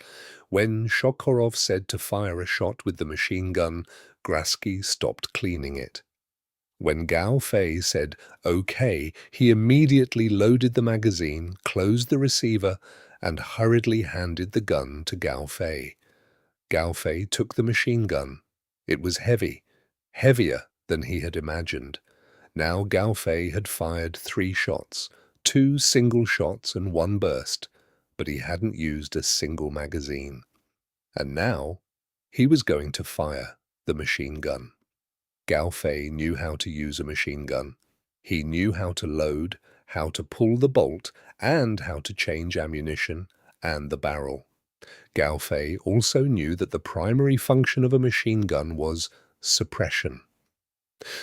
When Shokorov said to fire a shot with the machine gun, Glaski stopped cleaning it. When Gao Fei said, "Okay," he immediately loaded the magazine, closed the receiver, and hurriedly handed the gun to Gao Fei. Gao Fei took the machine gun. It was heavy, heavier than he had imagined. Now Gao Fei had fired 3 shots, 2 single shots and 1 burst, but he hadn't used a single magazine. And now, he was going to fire the machine gun. Gao Fei knew how to use a machine gun. He knew how to load, how to pull the bolt, and how to change ammunition and the barrel. Gao Fei also knew that the primary function of a machine gun was suppression.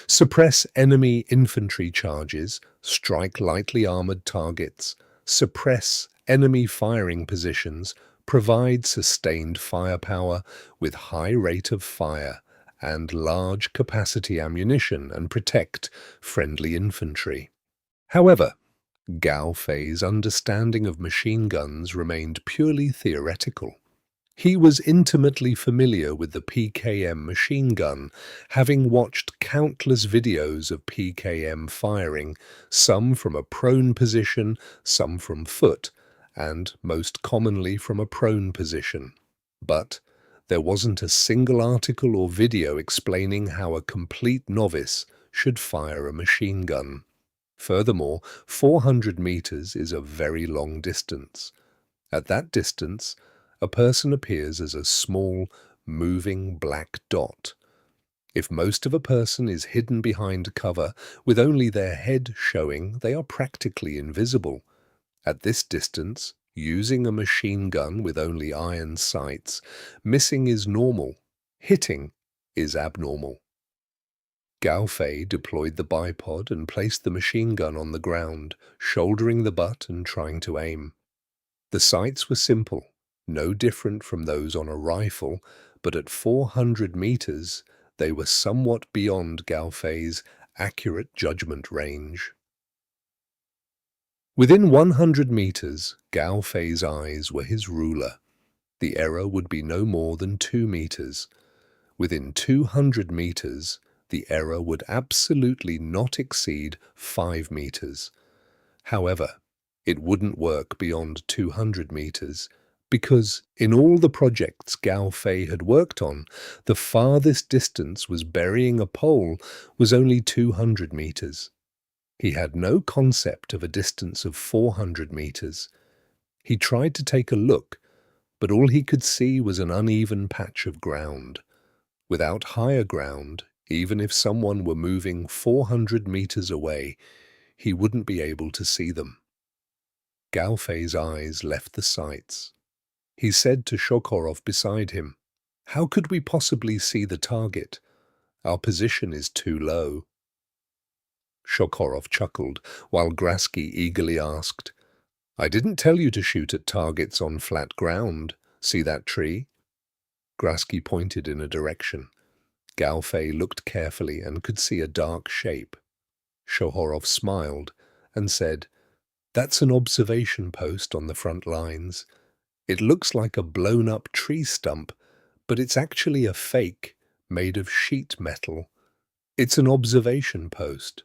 Suppress enemy infantry charges, strike lightly armored targets, suppress enemy firing positions, provide sustained firepower with high rate of fire and large capacity ammunition, and protect friendly infantry. However, Gao Fei's understanding of machine guns remained purely theoretical. He was intimately familiar with the PKM machine gun, having watched countless videos of PKM firing, some from a prone position, some from foot, and most commonly from a prone position. But there wasn't a single article or video explaining how a complete novice should fire a machine gun. Furthermore, 400 meters is a very long distance. At that distance, a person appears as a small, moving black dot. If most of a person is hidden behind cover, with only their head showing, they are practically invisible. At this distance, using a machine gun with only iron sights, missing is normal, hitting is abnormal. Gao Fei deployed the bipod and placed the machine gun on the ground, shouldering the butt and trying to aim. The sights were simple, no different from those on a rifle, but at 400 meters, they were somewhat beyond Gao Fei's accurate judgment range. Within 100 meters, Gao Fei's eyes were his ruler. The error would be no more than 2 meters. Within 200 meters, the error would absolutely not exceed 5 meters. However, it wouldn't work beyond 200 meters, because in all the projects Gao Fei had worked on, the farthest distance was burying a pole was only 200 meters. He had no concept of a distance of 400 meters. He tried to take a look, but all he could see was an uneven patch of ground. Without higher ground, even if someone were moving 400 meters away, he wouldn't be able to see them. Gao Fei's eyes left the sights. He said to Shokorov beside him, "How could we possibly see the target? Our position is too low." Shokorov chuckled, while Grasky eagerly asked, "I didn't tell you to shoot at targets on flat ground. See that tree?" Grasky pointed in a direction. Gao Fei looked carefully and could see a dark shape. Shokorov smiled and said, "That's an observation post on the front lines. It looks like a blown-up tree stump, but it's actually a fake made of sheet metal. It's an observation post."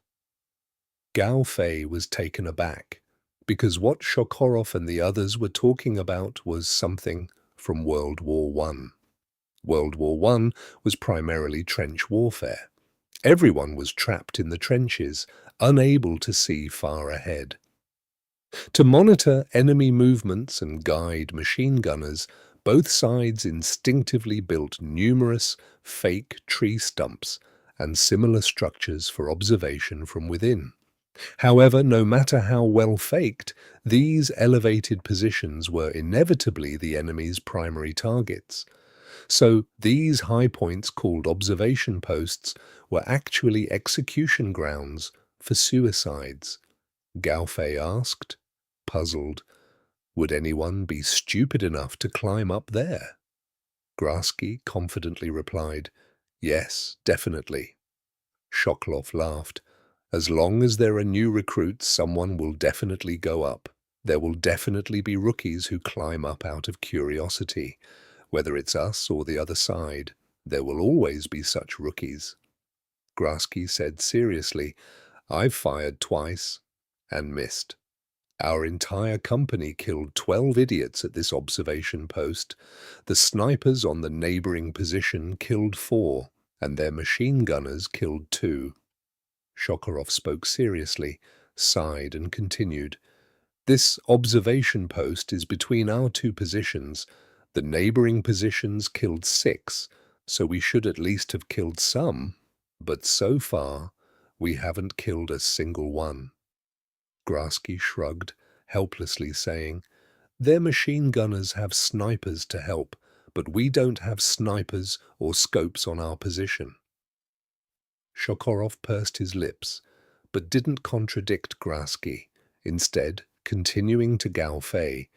Gao Fei was taken aback, because what Shokorov and the others were talking about was something from World War I. World War I was primarily trench warfare. Everyone was trapped in the trenches, unable to see far ahead. To monitor enemy movements and guide machine gunners, both sides instinctively built numerous fake tree stumps and similar structures for observation from within. However, no matter how well faked, these elevated positions were inevitably the enemy's primary targets. So these high points, called observation posts, were actually execution grounds for suicides. Gao Fei asked, puzzled, "Would anyone be stupid enough to climb up there?" Grasky confidently replied, "Yes, definitely." Shokorov laughed. "As long as there are new recruits, someone will definitely go up. There will definitely be rookies who climb up out of curiosity. Whether it's us or the other side, there will always be such rookies." Grasky said seriously, "I've fired twice and missed. Our entire company killed 12 idiots at this observation post. The snipers on the neighboring position killed 4, and their machine gunners killed 2. Shokorov spoke seriously, sighed and continued, This observation post is between our two positions. The neighboring positions killed 6, so we should at least have killed some, but so far we haven't killed a single one. Grasky shrugged, helplessly saying, "Their machine gunners have snipers to help, but we don't have snipers or scopes on our position." Sokorov pursed his lips, but didn't contradict Grasky, instead continuing to Gao Fei.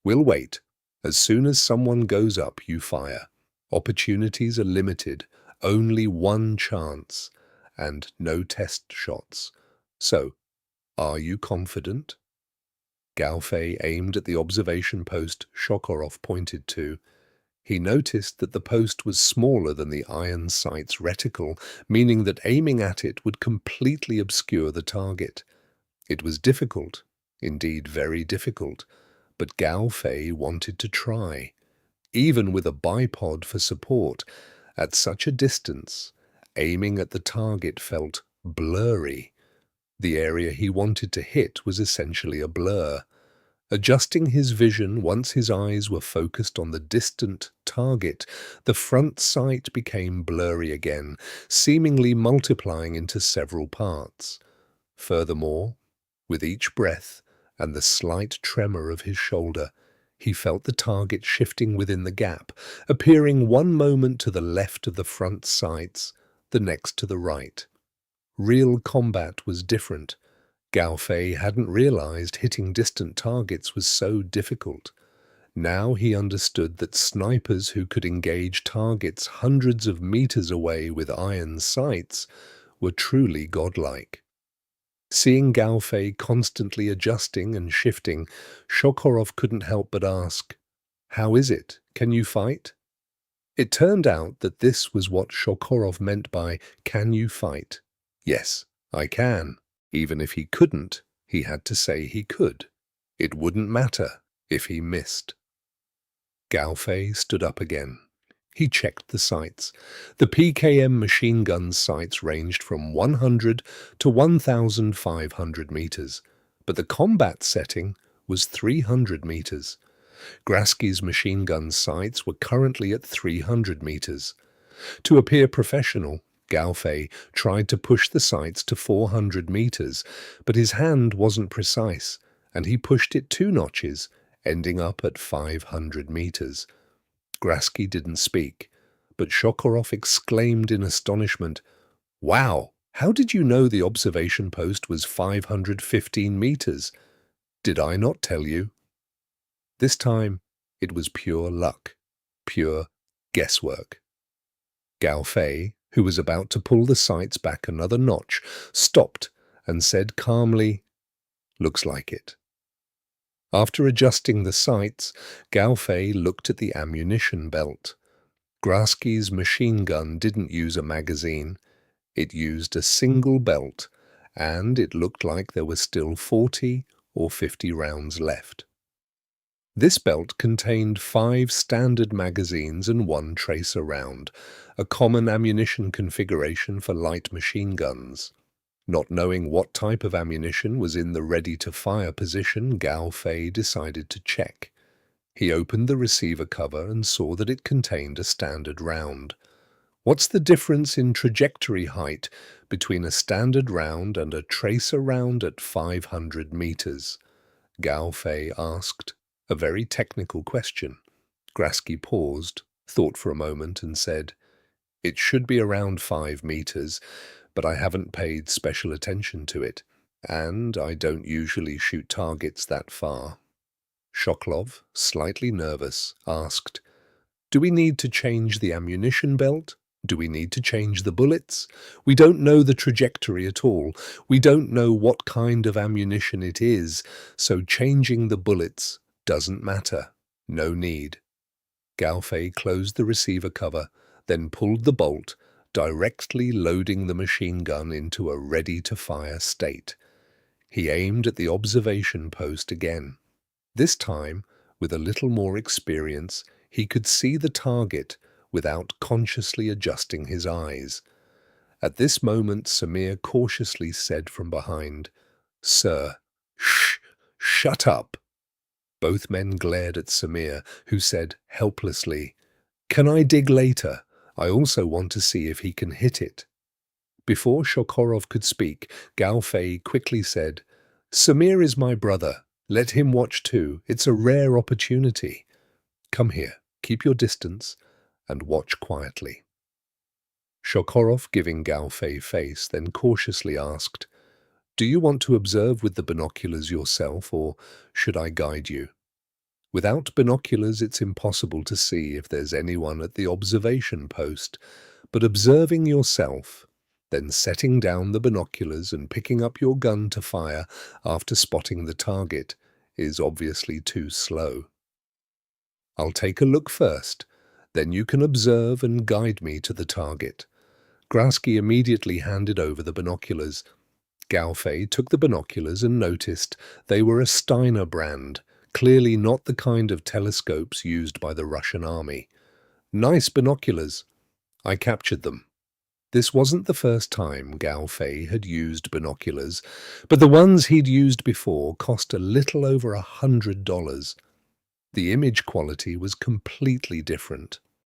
"We'll wait. As soon as someone goes up, you fire. Opportunities are limited, only one chance, and no test shots. So, are you confident?" Gao Fei aimed at the observation post Sokorov pointed to. He noticed that the post was smaller than the iron sight's reticle, meaning that aiming at it would completely obscure the target. It was difficult, indeed very difficult, but Gao Fei wanted to try. Even with a bipod for support, at such a distance, aiming at the target felt blurry. The area he wanted to hit was essentially a blur. Adjusting his vision once his eyes were focused on the distant target, the front sight became blurry again, seemingly multiplying into several parts. Furthermore, with each breath and the slight tremor of his shoulder, he felt the target shifting within the gap, appearing one moment to the left of the front sights, the next to the right. Real combat was different. Gao Fei hadn't realized hitting distant targets was so difficult. Now he understood that snipers who could engage targets hundreds of meters away with iron sights were truly godlike. Seeing Gao Fei constantly adjusting and shifting, Sokorov couldn't help but ask, "How is it? Can you fight?" It turned out that this was what Sokorov meant by "can you fight?" Yes, I can. Even if he couldn't, he had to say he could. It wouldn't matter if he missed. Gao Fei stood up again. He checked the sights. The PKM machine gun's sights ranged from 100 to 1,500 meters, but the combat setting was 300 meters. Grasky's machine gun sights were currently at 300 meters. To appear professional, Gao Fei tried to push the sights to 400 meters, but his hand wasn't precise, and he pushed it 2 notches, ending up at 500 meters. Grasky didn't speak, but Sokorov exclaimed in astonishment, "Wow, how did you know the observation post was 515 meters? Did I not tell you?" This time, it was pure luck, pure guesswork. Gao Fei, who was about to pull the sights back another notch, stopped and said calmly, "Looks like it." After adjusting the sights, Gao Fei looked at the ammunition belt. Grasky's machine gun didn't use a magazine. It used a single belt, and it looked like there were still 40 or 50 rounds left. This belt contained 5 standard magazines and 1 tracer round, a common ammunition configuration for light machine guns. Not knowing what type of ammunition was in the ready-to-fire position, Gao Fei decided to check. He opened the receiver cover and saw that it contained a standard round. "What's the difference in trajectory height between a standard round and a tracer round at 500 meters?" Gao Fei asked. A very technical question. Grasky paused, thought for a moment, and said, "It should be around 5 meters, but I haven't paid special attention to it, and I don't usually shoot targets that far." Sokolov, slightly nervous, asked, "Do we need to change the ammunition belt? Do we need to change the bullets? We don't know the trajectory at all. We don't know what kind of ammunition it is, so changing the bullets doesn't matter. No need." Gao Fei closed the receiver cover, then pulled the bolt, directly loading the machine gun into a ready-to-fire state. He aimed at the observation post again. This time, with a little more experience, he could see the target without consciously adjusting his eyes. At this moment, Samir cautiously said from behind, "Sir." "Shh, "Shut up!" Both men glared at Samir, who said helplessly, "Can I dig later? I also want to see if he can hit it." Before Shokorov could speak, Gao Fei quickly said, "Samir is my brother. Let him watch too. It's a rare opportunity. Come here, keep your distance, and watch quietly." Shokorov, giving Gao Fei face, then cautiously asked, "Do you want to observe with the binoculars yourself, or should I guide you? Without binoculars, it's impossible to see if there's anyone at the observation post, but observing yourself, then setting down the binoculars and picking up your gun to fire after spotting the target is obviously too slow. I'll take a look first, then you can observe and guide me to the target." Grasky immediately handed over the binoculars. Gao Fei took the binoculars and noticed they were a Steiner brand, clearly not the kind of telescopes used by the Russian army. "Nice binoculars. I captured them." This wasn't the first time Gao Fei had used binoculars, but the ones he'd used before cost a little over $100. The image quality was completely different.